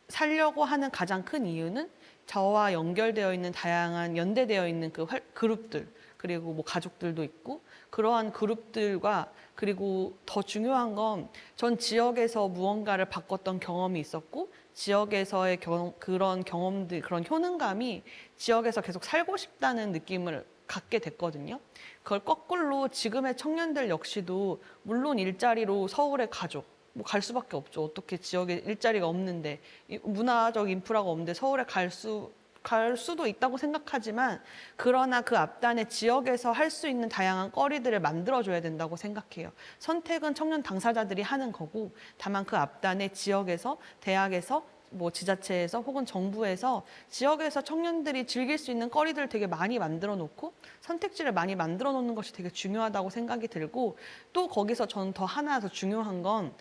살려고 하는 가장 큰 이유는 저와 연결되어 있는 다양한 연대되어 있는 그 그룹들 그리고 뭐 가족들도 있고 그러한 그룹들과 그리고 더 중요한 건 전 지역에서 무언가를 바꿨던 경험이 있었고 지역에서의 그런 경험들 그런 효능감이 지역에서 계속 살고 싶다는 느낌을 갖게 됐거든요. 그걸 거꾸로 지금의 청년들 역시도 물론 일자리로 서울에 가죠. 뭐 갈 수밖에 없죠. 어떻게 지역에 일자리가 없는데 문화적 인프라가 없는데 서울에 갈 수도 있다고 생각하지만 그러나 그 앞단에 지역에서 할 수 있는 다양한 거리들을 만들어줘야 된다고 생각해요. 선택은 청년 당사자들이 하는 거고 다만 그 앞단에 지역에서 대학에서 뭐 지자체에서 혹은 정부에서 지역에서 청년들이 즐길 수 있는 거리들을 되게 많이 만들어 놓고 선택지를 많이 만들어 놓는 것이 되게 중요하다고 생각이 들고 또 거기서 저는 하나 더 중요한 건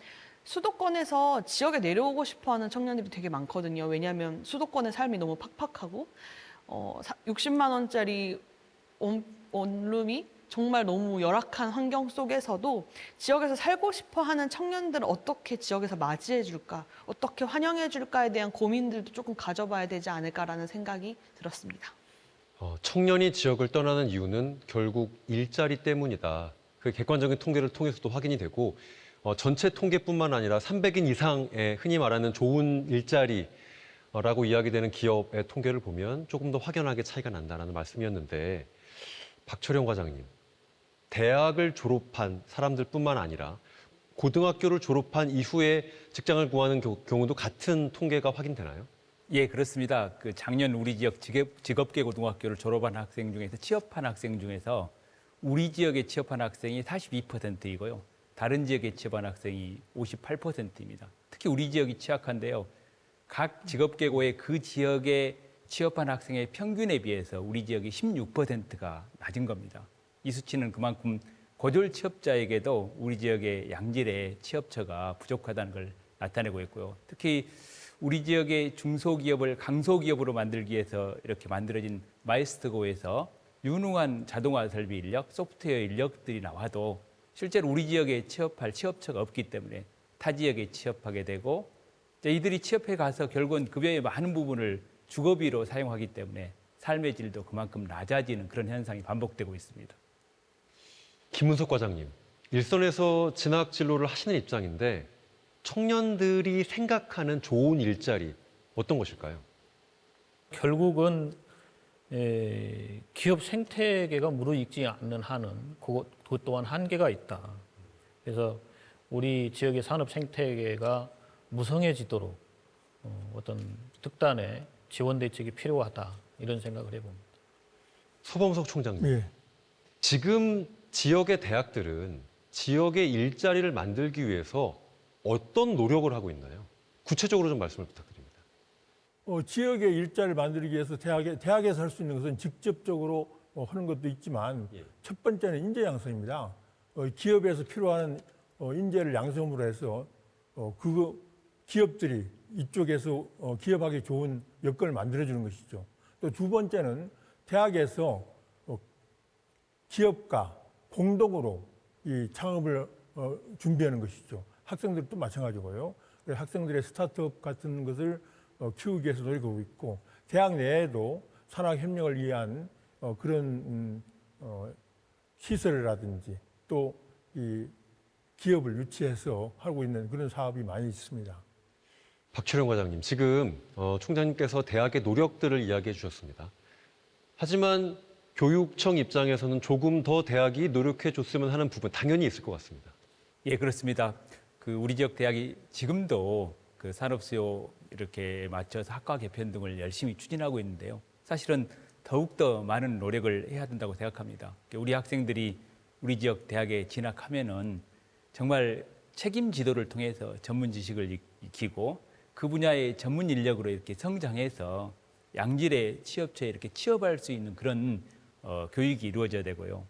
수도권에서 지역에 내려오고 싶어하는 청년들이 되게 많거든요. 왜냐하면 수도권의 삶이 너무 팍팍하고 60만 원짜리 원룸이 정말 너무 열악한 환경 속에서도 지역에서 살고 싶어하는 청년들을 어떻게 지역에서 맞이해 줄까, 어떻게 환영해 줄까에 대한 고민들도 조금 가져봐야 되지 않을까라는 생각이 들었습니다. 청년이 지역을 떠나는 이유는 결국 일자리 때문이다. 그 객관적인 통계를 통해서도 확인이 되고 전체 통계뿐만 아니라 300인 이상의 흔히 말하는 좋은 일자리라고 이야기되는 기업의 통계를 보면 조금 더 확연하게 차이가 난다는 말씀이었는데 박철영 과장님, 대학을 졸업한 사람들뿐만 아니라 고등학교를 졸업한 이후에 직장을 구하는 경우도 같은 통계가 확인되나요? 예, 그렇습니다. 그 작년 우리 지역 직업계 고등학교를 졸업한 학생 중에서 취업한 학생 중에서 우리 지역에 취업한 학생이 42%이고요. 다른 지역에 취업한 학생이 58%입니다. 특히 우리 지역이 취약한데요. 각 직업계고의 그 지역에 취업한 학생의 평균에 비해서 우리 지역이 16%가 낮은 겁니다. 이 수치는 그만큼 고졸 취업자에게도 우리 지역의 양질의 취업처가 부족하다는 걸 나타내고 있고요. 특히 우리 지역의 중소기업을 강소기업으로 만들기 위해서 이렇게 만들어진 마이스터고에서 유능한 자동화 설비 인력, 소프트웨어 인력들이 나와도 실제로 우리 지역에 취업할 취업처가 없기 때문에 타 지역에 취업하게 되고 이들이 취업해 가서 결국은 급여의 많은 부분을 주거비로 사용하기 때문에 삶의 질도 그만큼 낮아지는 그런 현상이 반복되고 있습니다. 김은석 과장님, 일선에서 진학 진로를 하시는 입장인데 청년들이 생각하는 좋은 일자리 어떤 것일까요? 결국은 기업 생태계가 무르익지 않는 한은 그것 또한 한계가 있다. 그래서 우리 지역의 산업 생태계가 무성해지도록 어떤 특단의 지원 대책이 필요하다 이런 생각을 해봅니다. 소범석 총장님, 예. 지금 지역의 대학들은 지역의 일자리를 만들기 위해서 어떤 노력을 하고 있나요? 구체적으로 좀 말씀을 부탁드립니다. 지역의 일자리를 만들기 위해서 대학에서 할 수 있는 것은 직접적으로 하는 것도 있지만 첫 번째는 인재 양성입니다. 기업에서 필요한 인재를 양성으로 해서 그 기업들이 이쪽에서 기업하기 좋은 여건을 만들어주는 것이죠. 또 두 번째는 대학에서 기업과 공동으로 이 창업을 준비하는 것이죠. 학생들도 마찬가지고요. 학생들의 스타트업 같은 것을 키우기 위해서 노력하고 있고 대학 내에도 산학협력을 위한 그런 시설이라든지 또 이 기업을 유치해서 하고 있는 그런 사업이 많이 있습니다. 박철영 과장님, 지금 총장님께서 대학의 노력들을 이야기해 주셨습니다. 하지만 교육청 입장에서는 조금 더 대학이 노력해 줬으면 하는 부분 당연히 있을 것 같습니다. 예, 그렇습니다. 우리 지역 대학이 지금도 산업 수요 이렇게 맞춰서 학과 개편 등을 열심히 추진하고 있는데요. 사실은 더욱더 많은 노력을 해야 된다고 생각합니다. 우리 학생들이 우리 지역 대학에 진학하면은 정말 책임 지도를 통해서 전문 지식을 익히고 그 분야의 전문 인력으로 이렇게 성장해서 양질의 취업처에 이렇게 취업할 수 있는 그런 교육이 이루어져야 되고요.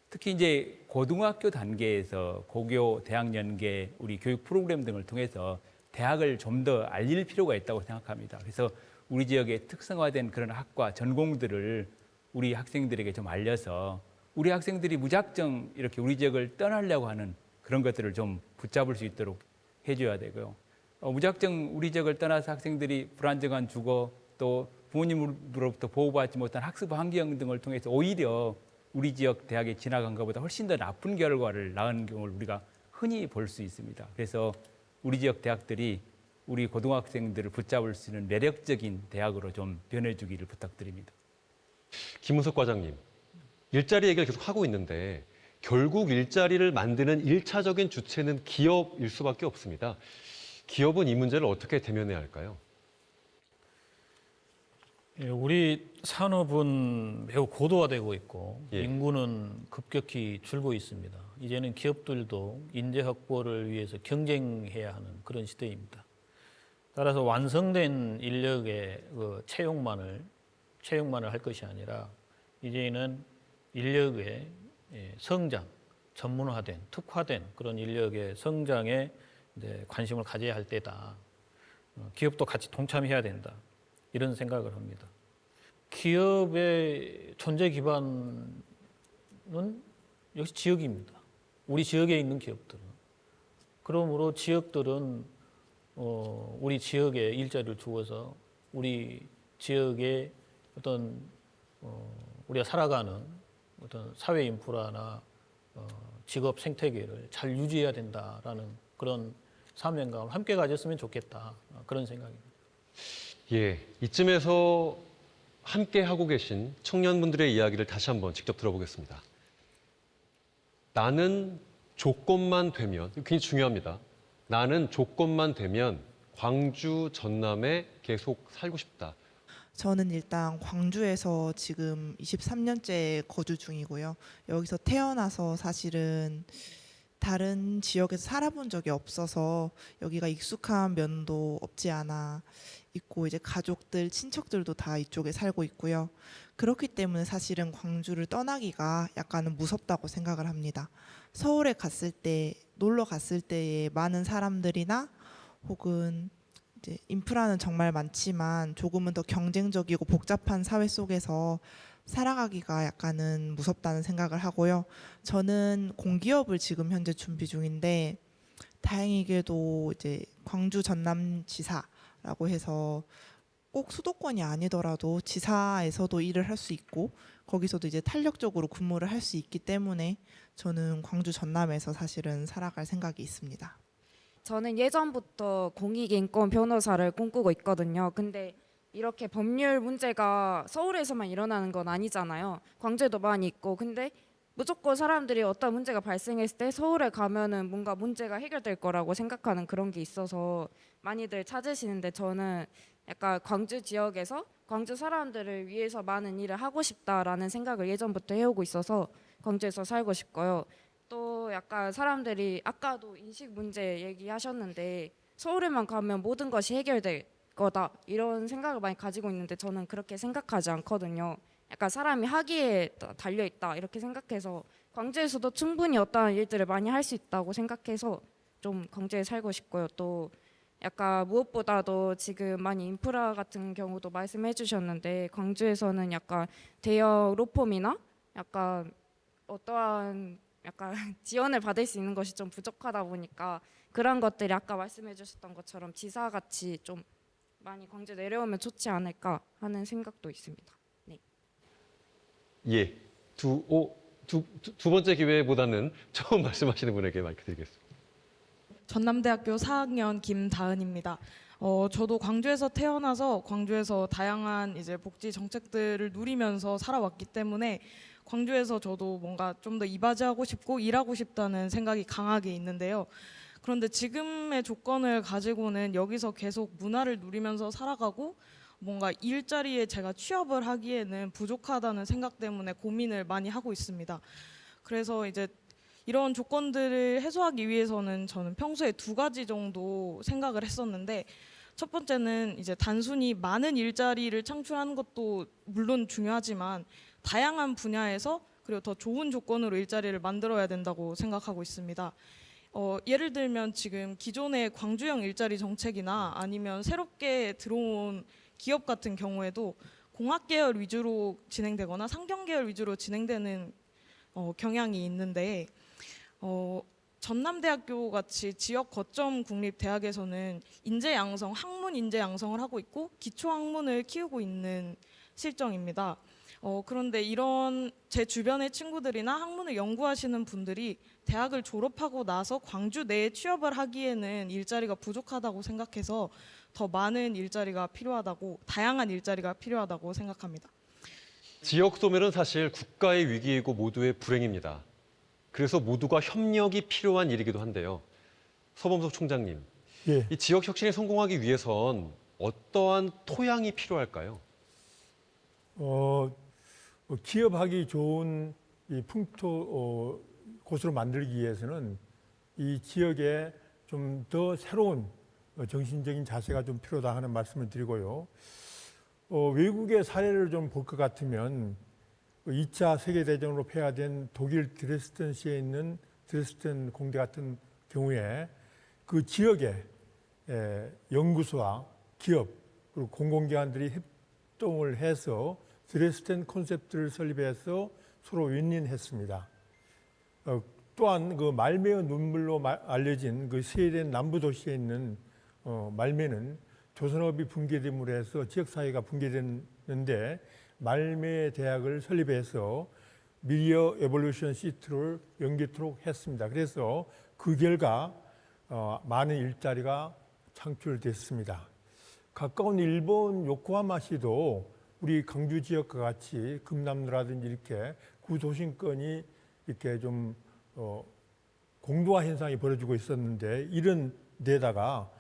특히 이제 고등학교 단계에서 고교, 대학 연계, 우리 교육 프로그램 등을 통해서 대학을 좀 더 알릴 필요가 있다고 생각합니다. 그래서 우리 지역의 특성화된 그런 학과, 전공들을 우리 학생들에게 좀 알려서 우리 학생들이 무작정 이렇게 우리 지역을 떠나려고 하는 그런 것들을 좀 붙잡을 수 있도록 해줘야 되고요. 무작정 우리 지역을 떠나서 학생들이 불안정한 주거 또 부모님으로부터 보호받지 못한 학습 환경 등을 통해서 오히려 우리 지역 대학에 진학한 것보다 훨씬 더 나쁜 결과를 낳은 경우를 우리가 흔히 볼 수 있습니다. 그래서 우리 지역 대학들이 우리 고등학생들을 붙잡을 수 있는 매력적인 대학으로 좀 변해주기를 부탁드립니다. 김은석 과장님, 일자리 얘기를 계속 하고 있는데 결국 일자리를 만드는 1차적인 주체는 기업일 수밖에 없습니다. 기업은 이 문제를 어떻게 대면해야 할까요? 우리 산업은 매우 고도화되고 있고 인구는 급격히 줄고 있습니다. 이제는 기업들도 인재 확보를 위해서 경쟁해야 하는 그런 시대입니다. 따라서 완성된 인력의 채용만을 할 것이 아니라 이제는 인력의 성장, 전문화된, 특화된 그런 인력의 성장에 관심을 가져야 할 때다. 기업도 같이 동참해야 된다. 이런 생각을 합니다. 기업의 존재 기반은 역시 지역입니다. 우리 지역에 있는 기업들은. 그러므로 지역들은 우리 지역에 일자리를 주어서 우리 지역의 어떤 우리가 살아가는 어떤 사회 인프라나 직업 생태계를 잘 유지해야 된다라는 그런 사명감을 함께 가졌으면 좋겠다. 그런 생각입니다. 예, 이쯤에서 함께 하고 계신 청년분들의 이야기를 다시 한번 직접 들어보겠습니다. 나는 조건만 되면, 이거 굉장히 중요합니다. 나는 조건만 되면 광주, 전남에 계속 살고 싶다. 저는 일단 광주에서 지금 23년째 거주 중이고요. 여기서 태어나서 사실은 다른 지역에서 살아본 적이 없어서 여기가 익숙한 면도 없지 않아 있고 이제 가족들, 친척들도 다 이쪽에 살고 있고요. 그렇기 때문에 사실은 광주를 떠나기가 약간은 무섭다고 생각을 합니다. 서울에 갔을 때, 놀러 갔을 때의 많은 사람들이나 혹은 이제 인프라는 정말 많지만 조금은 더 경쟁적이고 복잡한 사회 속에서 살아가기가 약간은 무섭다는 생각을 하고요. 저는 공기업을 지금 현재 준비 중인데 다행히게도 이제 광주 전남지사라고 해서 꼭 수도권이 아니더라도 지사에서도 일을 할 수 있고 거기서도 이제 탄력적으로 근무를 할 수 있기 때문에 저는 광주 전남에서 사실은 살아갈 생각이 있습니다. 저는 예전부터 공익인권 변호사를 꿈꾸고 있거든요. 근데 이렇게 법률 문제가 서울에서만 일어나는 건 아니잖아요. 광주에도 많이 있고. 근데 무조건 사람들이 어떤 문제가 발생했을 때 서울에 가면은 뭔가 문제가 해결될 거라고 생각하는 그런 게 있어서 많이들 찾으시는데 저는 약간 광주 지역에서 광주 사람들을 위해서 많은 일을 하고 싶다라는 생각을 예전부터 해오고 있어서 광주에서 살고 싶고요. 또 약간 사람들이 아까도 인식 문제 얘기하셨는데 서울에만 가면 모든 것이 해결될 거다 이런 생각을 많이 가지고 있는데 저는 그렇게 생각하지 않거든요. 약간 사람이 하기에 달려 있다 이렇게 생각해서 광주에서도 충분히 어떠한 일들을 많이 할 수 있다고 생각해서 좀 광주에 살고 싶고요. 또 약간 무엇보다도 지금 많이 인프라 같은 경우도 말씀해 주셨는데 광주에서는 약간 대형 로펌이나 약간 어떠한 약간 지원을 받을 수 있는 것이 좀 부족하다 보니까 그런 것들이 아까 말씀해 주셨던 것처럼 지사같이 좀 많이 광주 내려오면 좋지 않을까 하는 생각도 있습니다. 네. 예, 두 번째 기회보다는 처음 말씀하시는 분에게 마이크 드리겠습니다. 전남대학교 4학년 김다은입니다. 저도 광주에서 태어나서 광주에서 다양한 이제 복지 정책들을 누리면서 살아왔기 때문에 광주에서 저도 뭔가 좀 더 이바지하고 싶고 일하고 싶다는 생각이 강하게 있는데요. 그런데 지금의 조건을 가지고는 여기서 계속 문화를 누리면서 살아가고 뭔가 일자리에 제가 취업을 하기에는 부족하다는 생각 때문에 고민을 많이 하고 있습니다. 그래서 이제 이런 조건들을 해소하기 위해서는 저는 평소에 2가지 정도 생각을 했었는데 첫 번째는 이제 단순히 많은 일자리를 창출하는 것도 물론 중요하지만 다양한 분야에서 그리고 더 좋은 조건으로 일자리를 만들어야 된다고 생각하고 있습니다. 예를 들면 지금 기존의 광주형 일자리 정책이나 아니면 새롭게 들어온 기업 같은 경우에도 공학 계열 위주로 진행되거나 상경 계열 위주로 진행되는 경향이 있는데 전남대학교 같이 지역 거점 국립대학에서는 인재 양성, 학문 인재 양성을 하고 있고 기초 학문을 키우고 있는 실정입니다. 그런데 이런 제 주변의 친구들이나 학문을 연구하시는 분들이 대학을 졸업하고 나서 광주 내에 취업을 하기에는 일자리가 부족하다고 생각해서 더 많은 일자리가 필요하다고, 다양한 일자리가 필요하다고 생각합니다. 지역 소멸은 사실 국가의 위기이고 모두의 불행입니다. 그래서 모두가 협력이 필요한 일이기도 한데요. 서범석 총장님, 예. 이 지역 혁신이 성공하기 위해선 어떠한 토양이 필요할까요? 기업하기 좋은 이 풍토 곳으로 만들기 위해서는 이 지역에 좀 더 새로운 정신적인 자세가 좀 필요하다 하는 말씀을 드리고요. 외국의 사례를 좀 볼 것 같으면 2차 세계대전으로 폐하된 독일 드레스덴시에 있는 드레스덴 공대 같은 경우에 그 지역에 연구소와 기업 그리고 공공기관들이 협동을 해서 드레스덴 콘셉트를 설립해서 서로 윈윈했습니다. 또한 그 말매의 눈물로 알려진 그 스웨덴 남부 도시에 있는 말매는 조선업이 붕괴됨으로 해서 지역사회가 붕괴됐는데 말매 대학을 설립해서 미디어 에볼루션 시트를 연계토록 했습니다. 그래서 그 결과 많은 일자리가 창출됐습니다. 가까운 일본 요코하마시도 우리 강주 지역과 같이 금남로라든지 이렇게 구도심권이 이렇게 좀 공도화 현상이 벌어지고 있었는데 이런 데다가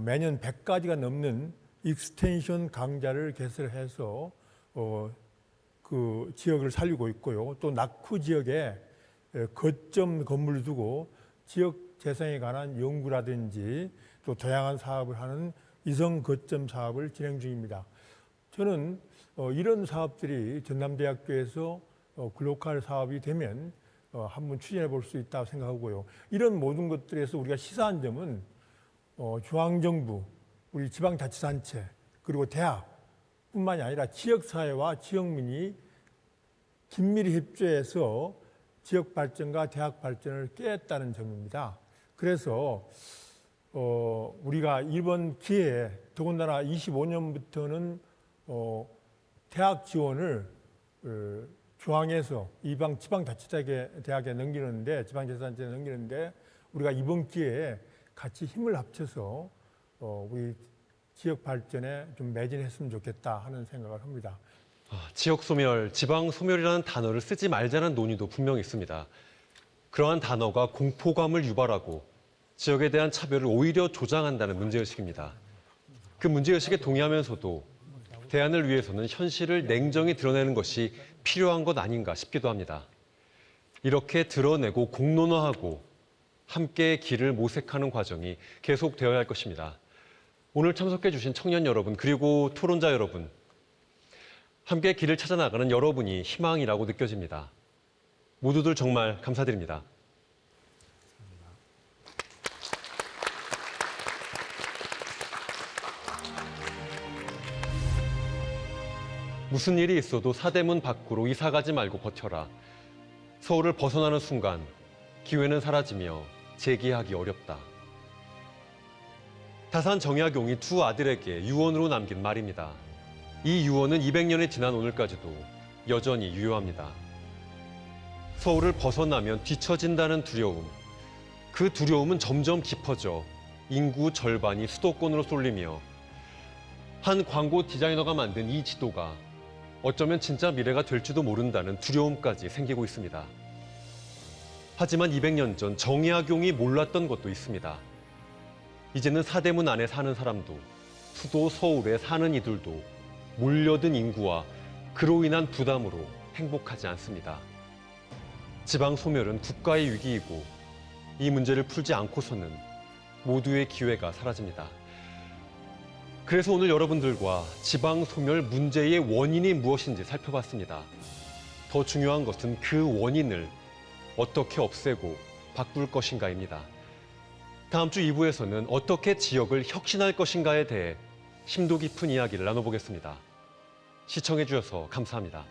매년 100가지가 넘는 익스텐션 강좌를 개설해서 그 지역을 살리고 있고요. 또 낙후 지역에 거점 건물을 두고 지역 재생에 관한 연구라든지 또 다양한 사업을 하는 이성 거점 사업을 진행 중입니다. 저는 이런 사업들이 전남대학교에서 글로컬 사업이 되면 한번 추진해 볼 수 있다고 생각하고요. 이런 모든 것들에서 우리가 시사한 점은 중앙정부, 우리 지방자치단체, 그리고 대학뿐만이 아니라 지역사회와 지역민이 긴밀히 협조해서 지역 발전과 대학 발전을 꾀했다는 점입니다. 그래서 우리가 이번 기회에 더군다나 25년부터는 대학 지원을 중앙에서 지방자치단체에 넘기는데 지방자치단체에 넘기는데 우리가 이번 기회에 같이 힘을 합쳐서 우리 지역 발전에 좀 매진했으면 좋겠다 하는 생각을 합니다. 지역 소멸, 지방 소멸이라는 단어를 쓰지 말자는 논의도 분명히 있습니다. 그러한 단어가 공포감을 유발하고 지역에 대한 차별을 오히려 조장한다는 문제의식입니다. 그 문제의식에 동의하면서도 대안을 위해서는 현실을 냉정히 드러내는 것이 필요한 것 아닌가 싶기도 합니다. 이렇게 드러내고 공론화하고 함께 길을 모색하는 과정이 계속되어야 할 것입니다. 오늘 참석해 주신 청년 여러분 그리고 토론자 여러분, 함께 길을 찾아 나가는 여러분이 희망이라고 느껴집니다. 모두들 정말 감사드립니다. 무슨 일이 있어도 사대문 밖으로 이사 가지 말고 버텨라. 서울을 벗어나는 순간 기회는 사라지며 재기하기 어렵다. 다산 정약용이 두 아들에게 유언으로 남긴 말입니다. 이 유언은 200년이 지난 오늘까지도 여전히 유효합니다. 서울을 벗어나면 뒤처진다는 두려움. 그 두려움은 점점 깊어져 인구 절반이 수도권으로 쏠리며 한 광고 디자이너가 만든 이 지도가 어쩌면 진짜 미래가 될지도 모른다는 두려움까지 생기고 있습니다. 하지만 200년 전 정약용이 몰랐던 것도 있습니다. 이제는 사대문 안에 사는 사람도 수도 서울에 사는 이들도 몰려든 인구와 그로 인한 부담으로 행복하지 않습니다. 지방 소멸은 국가의 위기이고 이 문제를 풀지 않고서는 모두의 기회가 사라집니다. 그래서 오늘 여러분들과 지방 소멸 문제의 원인이 무엇인지 살펴봤습니다. 더 중요한 것은 그 원인을 어떻게 없애고 바꿀 것인가입니다. 다음 주 2부에서는 어떻게 지역을 혁신할 것인가에 대해 심도 깊은 이야기를 나눠보겠습니다. 시청해 주셔서 감사합니다.